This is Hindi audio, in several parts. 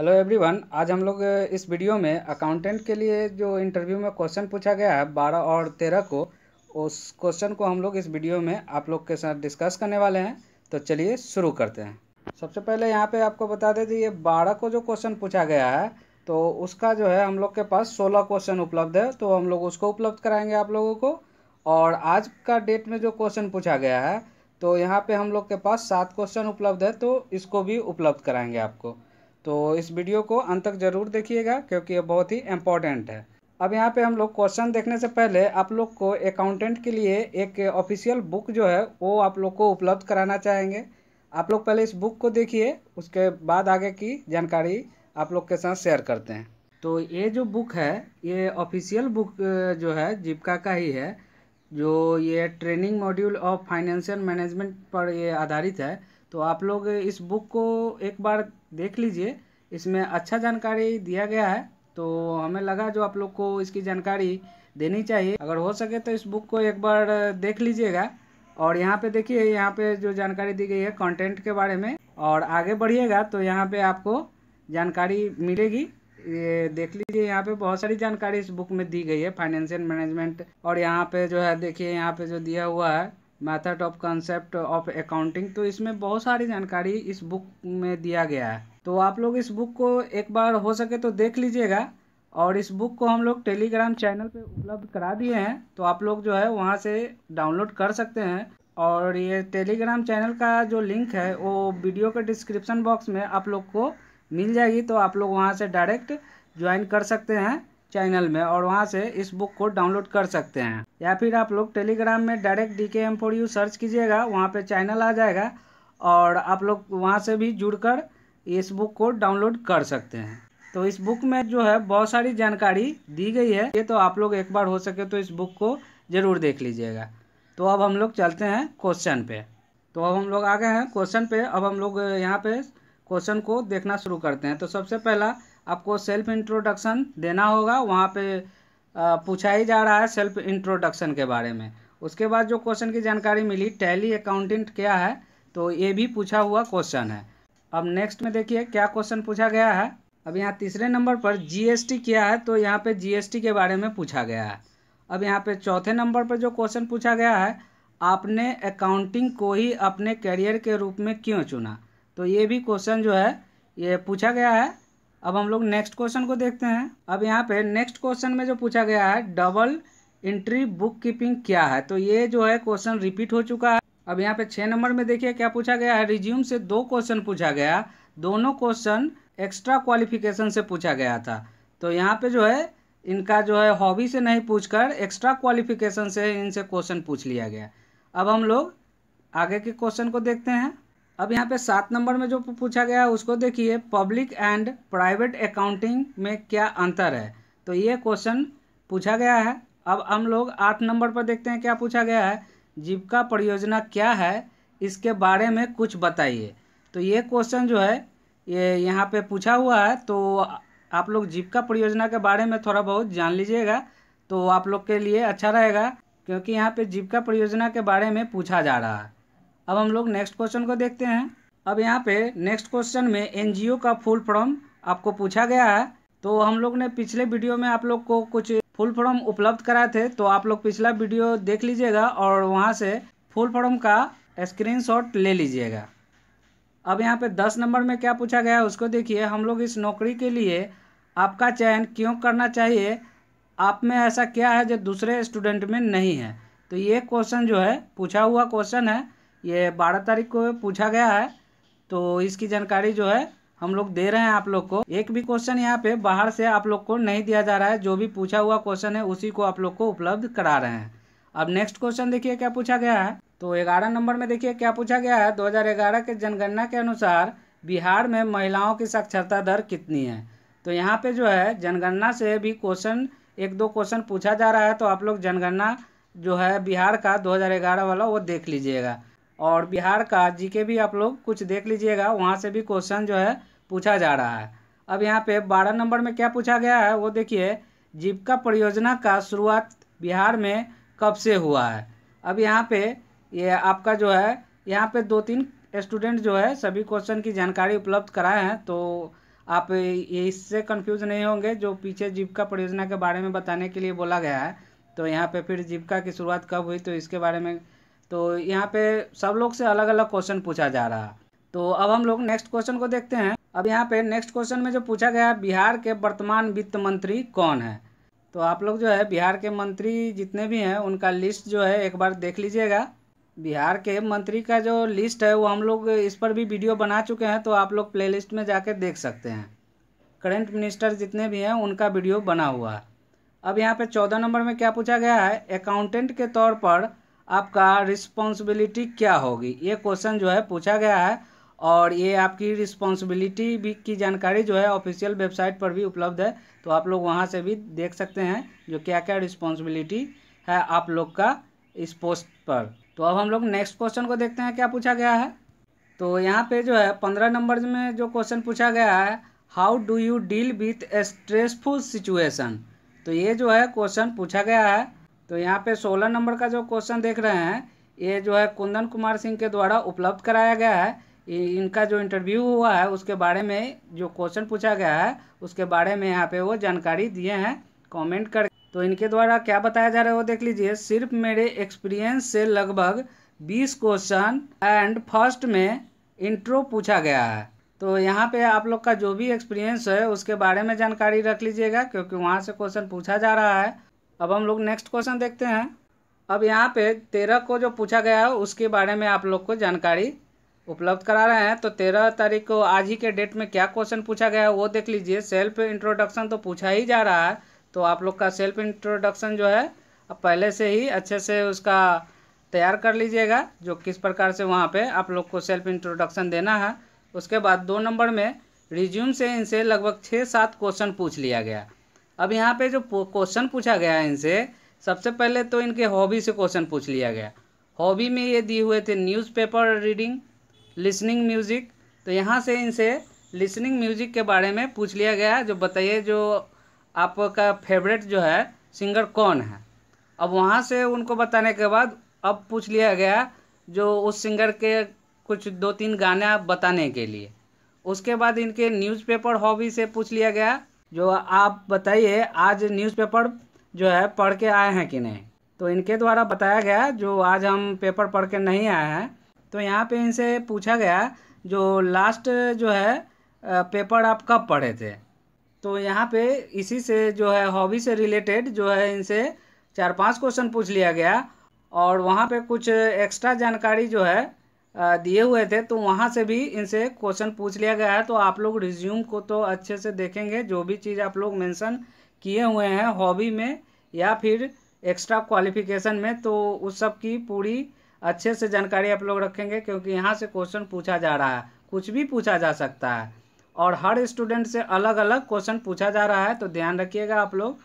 Hello everyone. आज हम लोग इस वीडियो में अकाउंटेंट के लिए जो इंटरव्यू में क्वेश्चन पूछा गया है 12 और 13 को, उस क्वेश्चन को हम लोग इस वीडियो में आप लोग के साथ डिस्कस करने वाले हैं। तो चलिए शुरू करते हैं। सबसे पहले यहाँ पे आपको बता दें कि ये 12 को जो क्वेश्चन पूछा गया है तो उसका जो है हम लोग के पास 16 क्वेश्चन उपलब्ध है, तो हम लोग उसको उपलब्ध कराएंगे आप लोगों को। और आज का डेट में जो क्वेश्चन पूछा गया है तो यहाँ पे हम लोग के पास 7 क्वेश्चन उपलब्ध है, तो इसको भी उपलब्ध कराएंगे आपको। तो इस वीडियो को अंत तक ज़रूर देखिएगा क्योंकि ये बहुत ही इम्पोर्टेंट है। अब यहाँ पे हम लोग क्वेश्चन देखने से पहले आप लोग को अकाउंटेंट के लिए एक ऑफिशियल बुक जो है वो आप लोग को उपलब्ध कराना चाहेंगे। आप लोग पहले इस बुक को देखिए, उसके बाद आगे की जानकारी आप लोग के साथ शेयर करते हैं। तो ये जो बुक है ये ऑफिशियल बुक जो है जीविका का ही है, जो ये training module of financial management पर ये आधारित है। तो आप लोग इस बुक को एक बार देख लीजिए, इसमें अच्छा जानकारी दिया गया है। तो हमें लगा जो आप लोग को इसकी जानकारी देनी चाहिए, अगर हो सके तो इस बुक को एक बार देख लीजिएगा। और यहाँ पे देखिए, यहाँ पे जो जानकारी दी गई है कंटेंट के बारे में, और आगे बढ़िएगा तो यहाँ पे आपको जानकारी मिलेगी। ये देख लीजिए, यहाँ पे बहुत सारी जानकारी इस बुक में दी गई है फाइनेंशियल मैनेजमेंट। और यहाँ पे जो है देखिए, यहाँ पे जो दिया हुआ है method of concept of accounting, तो इसमें बहुत सारी जानकारी इस बुक में दिया गया है। तो आप लोग इस बुक को एक बार हो सके तो देख लीजिएगा। और इस बुक को हम लोग टेलीग्राम चैनल पे उपलब्ध करा दिए हैं, तो आप लोग जो है वहाँ से डाउनलोड कर सकते हैं। और ये टेलीग्राम चैनल का जो लिंक है वो वीडियो के डिस्क्रिप्शन बॉक्स में आप लोग को मिल जाएगी, तो आप लोग वहाँ से डायरेक्ट ज्वाइन कर सकते हैं चैनल में, और वहाँ से इस बुक को डाउनलोड कर सकते हैं। या फिर आप लोग टेलीग्राम में डायरेक्ट DKM4U सर्च कीजिएगा, वहाँ पे चैनल आ जाएगा और आप लोग वहाँ से भी जुड़कर इस बुक को डाउनलोड कर सकते हैं। तो इस बुक में जो है बहुत सारी जानकारी दी गई है, ये तो आप लोग एक बार हो सके तो इस बुक को ज़रूर देख लीजिएगा। तो अब हम लोग चलते हैं क्वेश्चन पे। तो अब हम लोग आ गए हैं क्वेश्चन पे। अब हम लोग यहाँ पे क्वेश्चन को देखना शुरू करते हैं। तो सबसे पहला आपको सेल्फ इंट्रोडक्शन देना होगा, वहाँ पे पूछा ही जा रहा है सेल्फ इंट्रोडक्शन के बारे में। उसके बाद जो क्वेश्चन की जानकारी मिली टैली अकाउंटेंट क्या है, तो ये भी पूछा हुआ क्वेश्चन है। अब नेक्स्ट में देखिए क्या क्वेश्चन पूछा गया है। अब यहाँ तीसरे नंबर पर GST क्या है, तो यहाँ पे GST के बारे में पूछा गया है। अब यहाँ पे चौथे नंबर पर जो क्वेश्चन पूछा गया है, आपने अकाउंटिंग को ही अपने करियर के रूप में क्यों चुना, तो ये भी क्वेश्चन जो है ये पूछा गया है। अब हम लोग नेक्स्ट क्वेश्चन को देखते हैं। अब यहाँ पे नेक्स्ट क्वेश्चन में जो पूछा गया है डबल एंट्री बुक कीपिंग क्या है, तो ये जो है क्वेश्चन रिपीट हो चुका है। अब यहाँ पे 6 नंबर में देखिए क्या पूछा गया है। रिज्यूम से 2 क्वेश्चन पूछा गया, दोनों क्वेश्चन एक्स्ट्रा क्वालिफिकेशन से पूछा गया था। तो यहाँ पे जो है इनका जो है हॉबी से नहीं पूछकर एक्स्ट्रा क्वालिफिकेशन से इनसे क्वेश्चन पूछ लिया गया। अब हम लोग आगे के क्वेश्चन को देखते हैं। अब यहाँ पे 7 नंबर में जो पूछा गया है उसको देखिए, पब्लिक एंड प्राइवेट अकाउंटिंग में क्या अंतर है, तो ये क्वेश्चन पूछा गया है। अब हम लोग 8 नंबर पर देखते हैं क्या पूछा गया है, जीविका परियोजना क्या है, इसके बारे में कुछ बताइए। तो ये क्वेश्चन जो है ये यहाँ पे पूछा हुआ है, तो आप लोग जीविका परियोजना के बारे में थोड़ा बहुत जान लीजिएगा तो आप लोग के लिए अच्छा रहेगा, क्योंकि यहाँ पे जीविका परियोजना के बारे में पूछा जा रहा है। अब हम लोग नेक्स्ट क्वेश्चन को देखते हैं। अब यहाँ पे नेक्स्ट क्वेश्चन में NGO का फुल फॉर्म आपको पूछा गया है। तो हम लोग ने पिछले वीडियो में आप लोग को कुछ फुल फॉर्म उपलब्ध कराए थे, तो आप लोग पिछला वीडियो देख लीजिएगा और वहाँ से फुल फॉर्म का स्क्रीनशॉट ले लीजिएगा। अब यहाँ पे 10 नंबर में क्या पूछा गया है उसको देखिए, हम लोग इस नौकरी के लिए आपका चयन क्यों करना चाहिए, आप में ऐसा क्या है जो दूसरे स्टूडेंट में नहीं है। तो ये क्वेश्चन जो है पूछा हुआ क्वेश्चन है, ये 12 तारीख को पूछा गया है। तो इसकी जानकारी जो है हम लोग दे रहे हैं आप लोग को। एक भी क्वेश्चन यहाँ पे बाहर से आप लोग को नहीं दिया जा रहा है, जो भी पूछा हुआ क्वेश्चन है उसी को आप लोग को उपलब्ध करा रहे हैं। अब नेक्स्ट क्वेश्चन देखिए क्या पूछा गया है। तो 11 नंबर में देखिए क्या पूछा गया है, 2011 के जनगणना के अनुसार बिहार में महिलाओं की साक्षरता दर कितनी है। तो यहाँ पे जो है जनगणना से भी क्वेश्चन 1-2 क्वेश्चन पूछा जा रहा है, तो आप लोग जनगणना जो है बिहार का 2011 वाला वो देख लीजिएगा, और बिहार का GK भी आप लोग कुछ देख लीजिएगा, वहाँ से भी क्वेश्चन जो है पूछा जा रहा है। अब यहाँ पे 12 नंबर में क्या पूछा गया है वो देखिए, जीविका परियोजना का शुरुआत बिहार में कब से हुआ है। अब यहाँ पे ये आपका जो है यहाँ पे 2-3 स्टूडेंट जो है सभी क्वेश्चन की जानकारी उपलब्ध कराए हैं, तो आप ये इससे कंफ्यूज नहीं होंगे। जो पीछे जीविका परियोजना के बारे में बताने के लिए बोला गया है, तो यहाँ पे फिर जीविका की शुरुआत कब हुई तो इसके बारे में, तो यहाँ पे सब लोग से अलग अलग क्वेश्चन पूछा जा रहा है। तो अब हम लोग नेक्स्ट क्वेश्चन को देखते हैं। अब यहाँ पे नेक्स्ट क्वेश्चन में जो पूछा गया है, बिहार के वर्तमान वित्त मंत्री कौन है। तो आप लोग जो है बिहार के मंत्री जितने भी हैं उनका लिस्ट जो है एक बार देख लीजिएगा। बिहार के मंत्री का जो लिस्ट है वो हम लोग इस पर भी वीडियो बना चुके हैं, तो आप लोग प्लेलिस्ट में जाके देख सकते हैं। करंट मिनिस्टर जितने भी हैं उनका वीडियो बना हुआ है। अब यहाँ पे 14 नंबर में क्या पूछा गया है, अकाउंटेंट के तौर पर आपका रिस्पॉन्सिबिलिटी क्या होगी। ये क्वेश्चन जो है पूछा गया है, और ये आपकी रिस्पॉन्सिबिलिटी भी की जानकारी जो है ऑफिशियल वेबसाइट पर भी उपलब्ध है, तो आप लोग वहाँ से भी देख सकते हैं जो क्या क्या रिस्पॉन्सिबिलिटी है आप लोग का इस पोस्ट पर। तो अब हम लोग नेक्स्ट क्वेश्चन को देखते हैं क्या पूछा गया है। तो यहाँ पे जो है 15 नंबर में जो क्वेश्चन पूछा गया है, how do you deal with A stressful situation. तो ये जो है क्वेश्चन पूछा गया है। तो यहाँ पे 16 नंबर का जो क्वेश्चन देख रहे हैं, ये जो है कुंदन कुमार सिंह के द्वारा उपलब्ध कराया गया है। इनका जो इंटरव्यू हुआ है उसके बारे में जो क्वेश्चन पूछा गया है उसके बारे में यहाँ पे वो जानकारी दिए हैं कमेंट कर। तो इनके द्वारा क्या बताया जा रहा है वो देख लीजिए। सिर्फ मेरे एक्सपीरियंस से लगभग 20 क्वेश्चन एंड फर्स्ट में इंट्रो पूछा गया है। तो यहाँ पे आप लोग का जो भी एक्सपीरियंस है उसके बारे में जानकारी रख लीजिएगा, क्योंकि वहाँ से क्वेश्चन पूछा जा रहा है। अब हम लोग नेक्स्ट क्वेश्चन देखते हैं। अब यहाँ पे 13 को जो पूछा गया है उसके बारे में आप लोग को जानकारी उपलब्ध करा रहे हैं। तो 13 तारीख को आज ही के डेट में क्या क्वेश्चन पूछा गया है वो देख लीजिए। सेल्फ इंट्रोडक्शन तो पूछा ही जा रहा है, तो आप लोग का सेल्फ इंट्रोडक्शन जो है अब पहले से ही अच्छे से उसका तैयार कर लीजिएगा, जो किस प्रकार से वहाँ पे आप लोग को सेल्फ इंट्रोडक्शन देना है। उसके बाद 2 नंबर में रिज्यूम से इनसे लगभग 6-7 क्वेश्चन पूछ लिया गया। अब यहाँ पे जो क्वेश्चन पूछा गया है इनसे, सबसे पहले तो इनके हॉबी से क्वेश्चन पूछ लिया गया। हॉबी में ये दिए हुए थे न्यूज़पेपर रीडिंग, लिसनिंग म्यूज़िक। तो यहाँ से इनसे लिसनिंग म्यूज़िक के बारे में पूछ लिया गया, जो बताइए जो आपका फेवरेट जो है सिंगर कौन है। अब वहाँ से उनको बताने के बाद अब पूछ लिया गया जो उस सिंगर के कुछ 2-3 गाना बताने के लिए। उसके बाद इनके न्यूज़पेपर हॉबी से पूछ लिया गया, जो आप बताइए आज न्यूज़पेपर जो है पढ़ के आए हैं कि नहीं। तो इनके द्वारा बताया गया जो आज हम पेपर पढ़ के नहीं आए हैं। तो यहाँ पे इनसे पूछा गया जो लास्ट जो है पेपर आप कब पढ़े थे। तो यहाँ पे इसी से जो है हॉबी से रिलेटेड जो है इनसे 4-5 क्वेश्चन पूछ लिया गया, और वहाँ पे कुछ एक्स्ट्रा जानकारी जो है दिए हुए थे, तो वहाँ से भी इनसे क्वेश्चन पूछ लिया गया है। तो आप लोग रिज्यूम को तो अच्छे से देखेंगे, जो भी चीज़ आप लोग मेंशन किए हुए हैं हॉबी में या फिर एक्स्ट्रा क्वालिफिकेशन में, तो उस सब की पूरी अच्छे से जानकारी आप लोग रखेंगे, क्योंकि यहाँ से क्वेश्चन पूछा जा रहा है, कुछ भी पूछा जा सकता है और हर स्टूडेंट से अलग अलग क्वेश्चन पूछा जा रहा है, तो ध्यान रखिएगा आप लोग।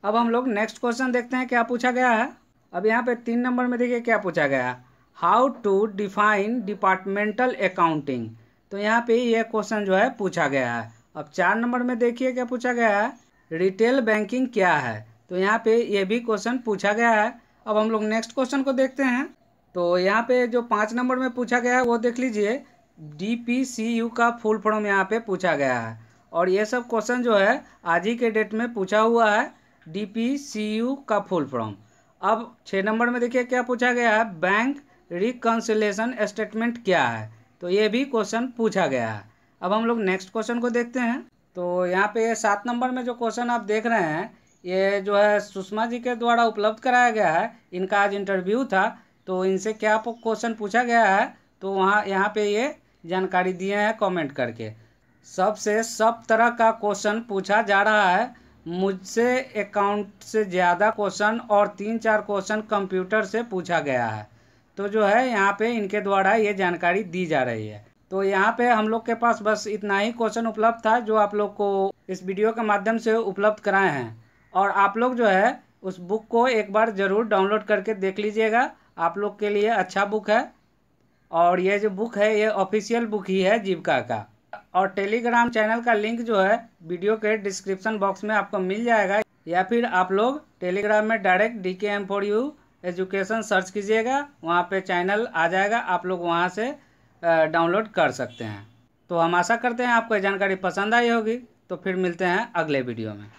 अब हम लोग नेक्स्ट क्वेश्चन देखते हैं क्या पूछा गया है। अब यहाँ पे 3 नंबर में देखिए क्या पूछा गया, how to define departmental accounting. तो यहाँ पे ये क्वेश्चन जो है पूछा गया है। अब 4 नंबर में देखिए क्या पूछा गया है, रिटेल बैंकिंग क्या है। तो यहाँ पे ये भी क्वेश्चन पूछा गया है। अब हम लोग नेक्स्ट क्वेश्चन को देखते हैं। तो यहाँ पे जो 5 नंबर में पूछा गया है वो देख लीजिए, DPCU का फुल फॉर्म यहाँ पे पूछा गया है, और ये सब क्वेश्चन जो है आज ही के डेट में पूछा हुआ है, DPCU का फुल फॉर्म। अब 6 नंबर में देखिए क्या पूछा गया है, बैंक रिकन्सिलेशन स्टेटमेंट क्या है। तो ये भी क्वेश्चन पूछा गया है। अब हम लोग नेक्स्ट क्वेश्चन को देखते हैं। तो यहाँ पे 7 नंबर में जो क्वेश्चन आप देख रहे हैं ये जो है सुषमा जी के द्वारा उपलब्ध कराया गया है। इनका आज इंटरव्यू था, तो इनसे क्या क्वेश्चन पूछा गया है तो वहाँ यहाँ पे ये जानकारी दिए हैं कमेंट करके। सब तरह का क्वेश्चन पूछा जा रहा है, मुझसे अकाउंट से ज़्यादा क्वेश्चन और 3-4 क्वेश्चन कंप्यूटर से पूछा गया है। तो जो है यहाँ पे इनके द्वारा ये जानकारी दी जा रही है। तो यहाँ पे हम लोग के पास बस इतना ही क्वेश्चन उपलब्ध था जो आप लोग को इस वीडियो के माध्यम से उपलब्ध कराए हैं, और आप लोग जो है उस बुक को एक बार ज़रूर डाउनलोड करके देख लीजिएगा, आप लोग के लिए अच्छा बुक है। और ये जो बुक है ये ऑफिशियल बुक ही है जीविका का। और टेलीग्राम चैनल का लिंक जो है वीडियो के डिस्क्रिप्शन बॉक्स में आपको मिल जाएगा, या फिर आप लोग टेलीग्राम में डायरेक्ट DKM4U एजुकेशन सर्च कीजिएगा, वहाँ पे चैनल आ जाएगा, आप लोग वहाँ से डाउनलोड कर सकते हैं। तो हम आशा करते हैं आपको ये जानकारी पसंद आई होगी। तो फिर मिलते हैं अगले वीडियो में।